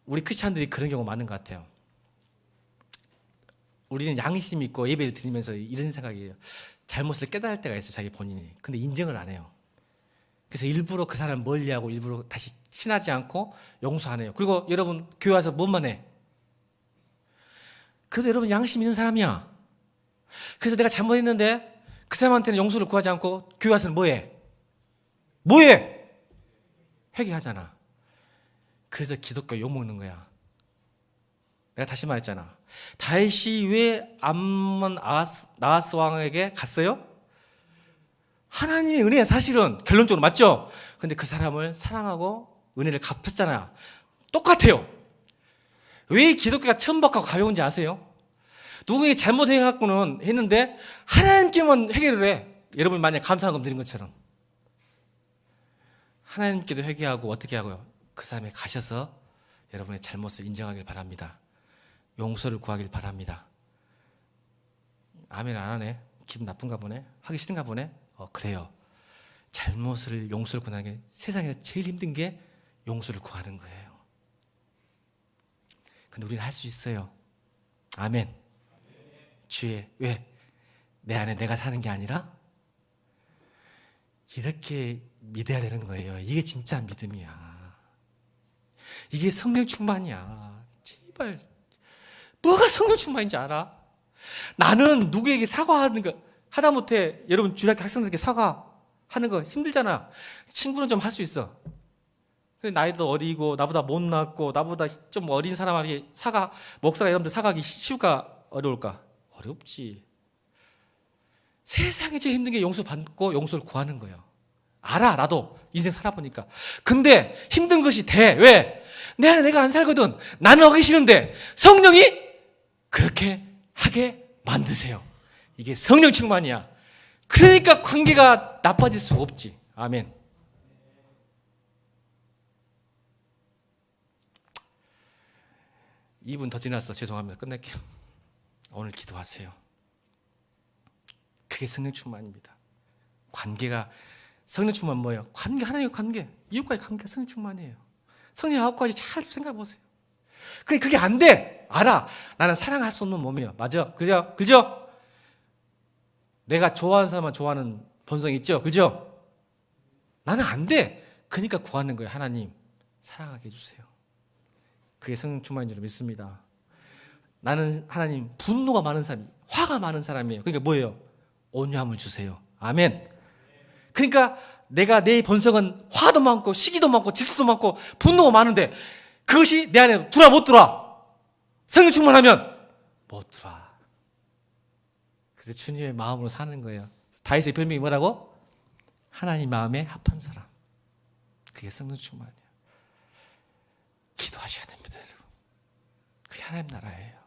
우리 크리스찬들이 그런 경우가 많은 것 같아요. 우리는 양심이 있고 예배를 드리면서 이런 생각이에요. 잘못을 깨달을 때가 있어요, 자기 본인이. 근데 인정을 안 해요. 그래서 일부러 그 사람 멀리하고 일부러 다시 친하지 않고 용서 안 해요. 그리고 여러분 교회 와서 뭔만 해? 그래도 여러분 양심 있는 사람이야. 그래서 내가 잘못했는데 그 사람한테는 용서를 구하지 않고 교회 와서는 뭐해? 회개하잖아. 그래서 기독교 욕먹는 거야. 내가 다시 말했잖아. 다윗이 왜 암몬 나하스 왕에게 갔어요? 하나님의 은혜야, 사실은. 결론적으로 맞죠? 근데 그 사람을 사랑하고 은혜를 갚았잖아요. 똑같아요. 왜 기독교가 천박하고 가벼운지 아세요? 누구에게 잘못해갖고는 했는데 하나님께만 회개를 해. 여러분 만약 감사한금 드린 것처럼. 하나님께도 회개하고 어떻게 하고요? 그 사람에 가셔서 여러분의 잘못을 인정하길 바랍니다. 용서를 구하길 바랍니다. 아멘 안 하네? 기분 나쁜가 보네? 하기 싫은가 보네? 그래요. 잘못을 용서를 구하는 게 세상에서 제일 힘든 게 용서를 구하는 거예요. 근데 우리는 할 수 있어요. 아멘. 주의, 왜? 내 안에 내가 사는 게 아니라 이렇게 믿어야 되는 거예요. 이게 진짜 믿음이야. 이게 성령 충만이야. 제발. 뭐가 성령 충만인지 알아? 나는 누구에게 사과하는 거 하다못해 여러분 주일학교 학생들에게 사과하는 거 힘들잖아. 친구는 좀 할 수 있어. 근데 나이도 어리고 나보다 못났고 나보다 좀 어린 사람에게 목사가 여러분들 사과하기 쉬울까 어려울까? 어렵지. 세상에 제일 힘든 게 용서받고 용서를 구하는 거예요. 알아, 나도 인생 살아보니까. 근데 힘든 것이 돼. 왜? 내 안에 내가 안 살거든. 나는 하기 싫은데 성령이 그렇게 하게 만드세요. 이게 성령 충만이야. 그러니까 관계가 나빠질 수 없지. 아멘. (2분) 더 지났어. 죄송합니다. 끝낼게요. 오늘 기도하세요. 그게 성령 충만입니다. 관계가 성령 충만 뭐예요? 관계, 하나님의 관계, 이웃과의 관계가 성령 충만이에요. 성령 9가지 잘 생각해 보세요. 근데 그게 안 돼. 알아. 나는 사랑할 수 없는 몸이에요. 맞아. 그죠? 내가 좋아하는 사람만 좋아하는 본성이 있죠. 그죠? 나는 안 돼. 그러니까 구하는 거예요. 하나님, 사랑하게 해주세요. 그게 성령 충만인 줄 믿습니다. 나는 하나님, 분노가 많은 사람, 화가 많은 사람이에요. 그러니까 뭐예요? 온유함을 주세요. 아멘. 그러니까 내가 내 본성은 화도 많고 시기도 많고 질투도 많고 분노가 많은데 그것이 내 안에 들어와 못 들어와? 성령 충만하면 못 들어와. 그래서 주님의 마음으로 사는 거예요. 다윗의 별명이 뭐라고? 하나님 마음에 합한 사람. 그게 성령 충만이에요. 기도하셔야 됩니다, 여러분. 그게 하나님 나라예요.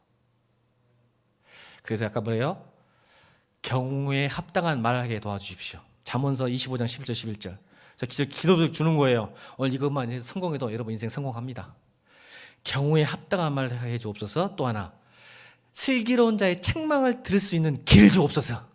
그래서 아까 뭐래요? 경우에 합당한 말을 하게 도와주십시오. 잠언서 25장 11절 11절. 저 기도를 주는 거예요. 오늘 이것만 해서 성공해도 여러분 인생 성공합니다. 경우에 합당한 말을 하게 해 주옵소서. 또 하나, 슬기로운 자의 책망을 들을 수 있는 길을 주옵소서.